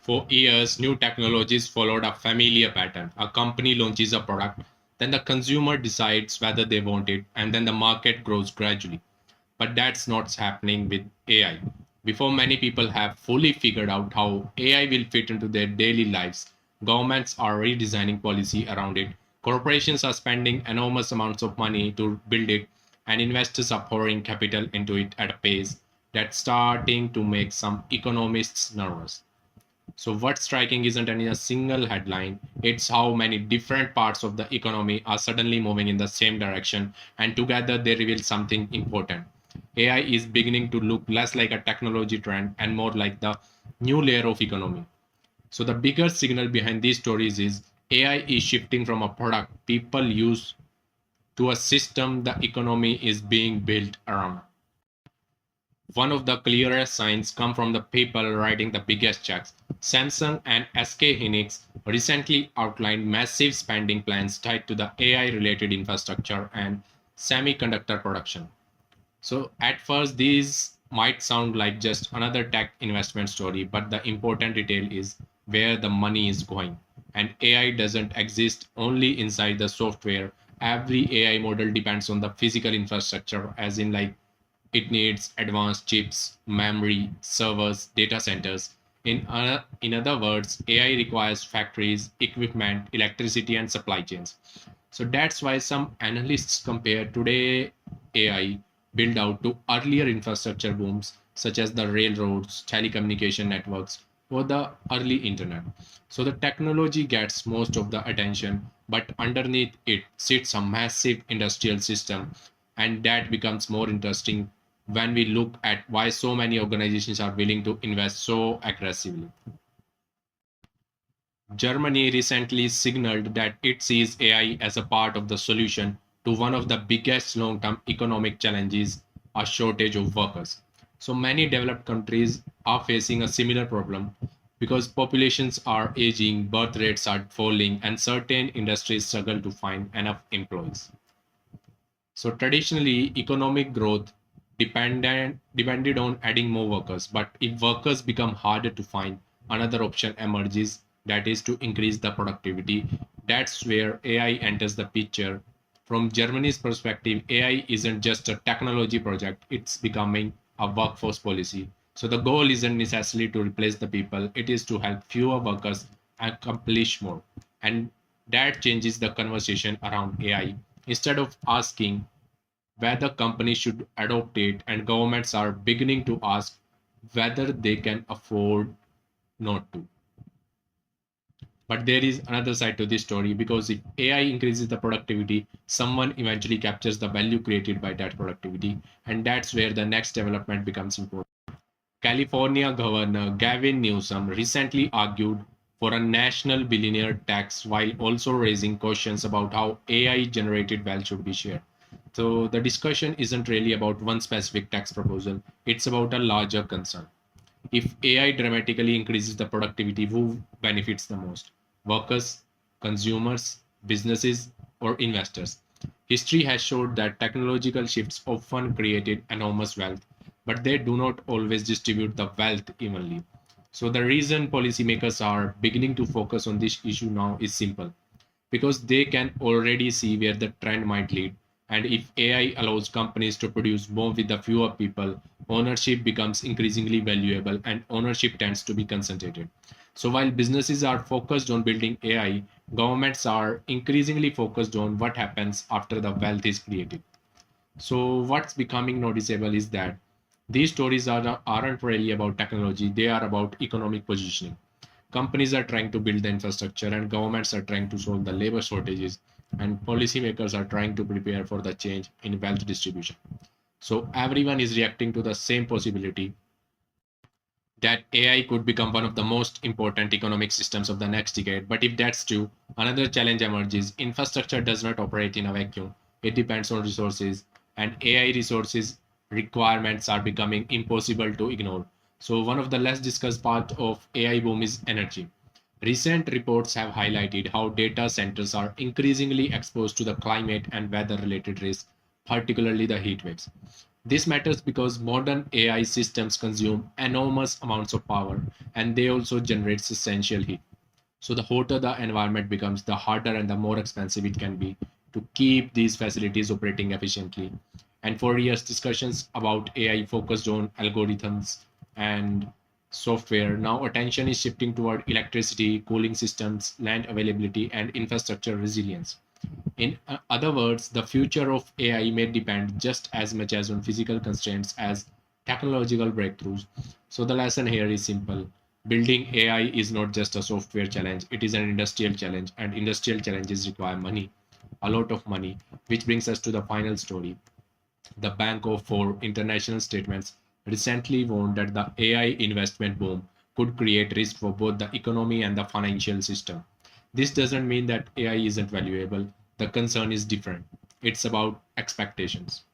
For years, new technologies followed a familiar pattern. A company launches a product, then the consumer decides whether they want it, and then the market grows gradually. But that's not happening with AI. Before many people have fully figured out how AI will fit into their daily lives, governments are redesigning policy around it. Corporations are spending enormous amounts of money to build it, and investors are pouring capital into it at a pace that's starting to make some economists nervous. So what's striking isn't any a single headline, it's how many different parts of the economy are suddenly moving in the same direction, and together they reveal something important. AI is beginning to look less like a technology trend and more like the new layer of economy. So the bigger signal behind these stories is AI is shifting from a product people use to a system the economy is being built around. One of the clearest signs come from the people writing the biggest checks. Samsung and SK Hynix recently outlined massive spending plans tied to the AI related infrastructure and semiconductor production. So at first these might sound like just another tech investment story, but the important detail is where the money is going. And AI doesn't exist only inside the software. Every AI model depends on the physical infrastructure, as in like it needs advanced chips, memory, servers, data centers. In other words, AI requires factories, equipment, electricity, and supply chains. So that's why some analysts compare today AI build out to earlier infrastructure booms such as the railroads, telecommunication networks, or the early internet. So the technology gets most of the attention, but underneath it sits a massive industrial system, and that becomes more interesting when we look at why so many organizations are willing to invest so aggressively. Germany recently signaled that it sees AI as a part of the solution to one of the biggest long term economic challenges, a shortage of workers. So many developed countries are facing a similar problem because populations are aging, birth rates are falling, and certain industries struggle to find enough employees. So traditionally, economic growth depended on adding more workers. But if workers become harder to find, another option emerges, that is to increase the productivity. That's where AI enters the picture. From Germany's perspective, AI isn't just a technology project, it's becoming a workforce policy. So the goal isn't necessarily to replace the people, it is to help fewer workers accomplish more. And that changes the conversation around AI. Instead of asking whether companies should adopt it, and governments are beginning to ask whether they can afford not to. But there is another side to this story, because if AI increases the productivity, someone eventually captures the value created by that productivity, and that's where the next development becomes important. California Governor Gavin Newsom recently argued for a national billionaire tax while also raising questions about how AI generated wealth should be shared. So the discussion isn't really about one specific tax proposal, it's about a larger concern. If AI dramatically increases the productivity, who benefits the most? Workers, consumers, businesses, or investors? History has showed that technological shifts often created enormous wealth, but they do not always distribute the wealth evenly. So the reason policymakers are beginning to focus on this issue now is simple, because they can already see where the trend might lead. And if AI allows companies to produce more with the fewer people, ownership becomes increasingly valuable and ownership tends to be concentrated. So while businesses are focused on building AI, governments are increasingly focused on what happens after the wealth is created. So what's becoming noticeable is that these stories aren't really about technology, they are about economic positioning. Companies are trying to build the infrastructure, and governments are trying to solve the labor shortages, and policymakers are trying to prepare for the change in wealth distribution. So everyone is reacting to the same possibility that AI could become one of the most important economic systems of the next decade. But if that's true, another challenge emerges. Infrastructure does not operate in a vacuum, it depends on resources, and AI resources requirements are becoming impossible to ignore. So, one of the less discussed parts of AI boom is energy. Recent reports have highlighted how data centers are increasingly exposed to the climate and weather related risks, particularly the heat waves. This matters because modern AI systems consume enormous amounts of power and they also generate essential heat. So the hotter the environment becomes, the harder and the more expensive it can be to keep these facilities operating efficiently. And for years, discussions about AI focused on algorithms and software. Now attention is shifting toward electricity, cooling systems, land availability, and infrastructure resilience. In other words, the future of AI may depend just as much as on physical constraints as technological breakthroughs. So the lesson here is simple. Building AI is not just a software challenge, it is an industrial challenge, and industrial challenges require money, a lot of money, which brings us to the final story. The Bank of for International Statements recently warned that the AI investment boom could create risk for both the economy and the financial system. This doesn't mean that AI isn't valuable. The concern is different. It's about expectations.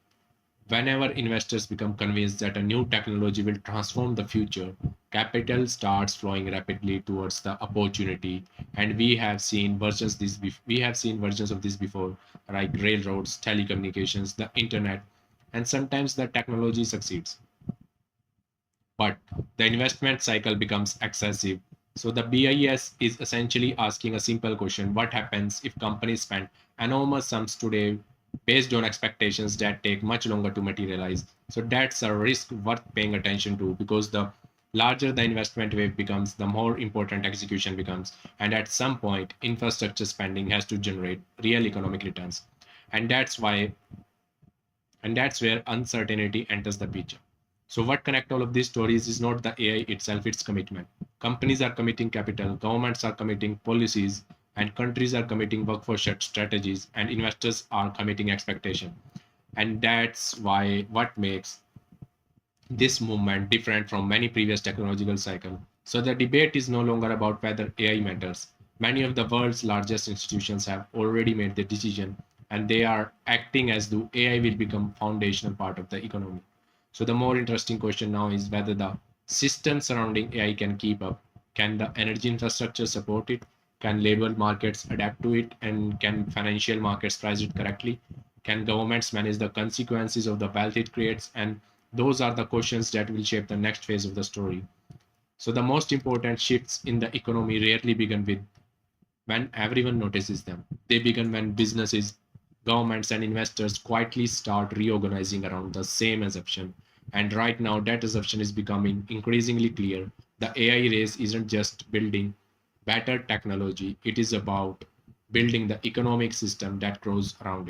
Whenever investors become convinced that a new technology will transform the future, capital starts flowing rapidly towards the opportunity. And we have seen versions of this before, like railroads, telecommunications, the internet, and sometimes the technology succeeds, but the investment cycle becomes excessive. So the BIS is essentially asking a simple question: what happens if companies spend enormous sums today based on expectations that take much longer to materialize? So that's a risk worth paying attention to, because the larger the investment wave becomes, the more important execution becomes. And at some point, infrastructure spending has to generate real economic returns. And that's where uncertainty enters the picture. So what connect all of these stories is not the AI itself, it's commitment. Companies are committing capital, governments are committing policies, and countries are committing workforce strategies, and investors are committing expectation. And that's why what makes this movement different from many previous technological cycles. So the debate is no longer about whether AI matters. Many of the world's largest institutions have already made the decision, and they are acting as though AI will become foundational part of the economy. So the more interesting question now is whether the system surrounding AI can keep up. Can the energy infrastructure support it? Can labor markets adapt to it? And can financial markets price it correctly? Can governments manage the consequences of the wealth it creates? And those are the questions that will shape the next phase of the story. So the most important shifts in the economy rarely begin with when everyone notices them. They begin when businesses, governments, and investors quietly start reorganizing around the same assumption. And right now, that assumption is becoming increasingly clear. The AI race isn't just building better technology, it is about building the economic system that grows around it.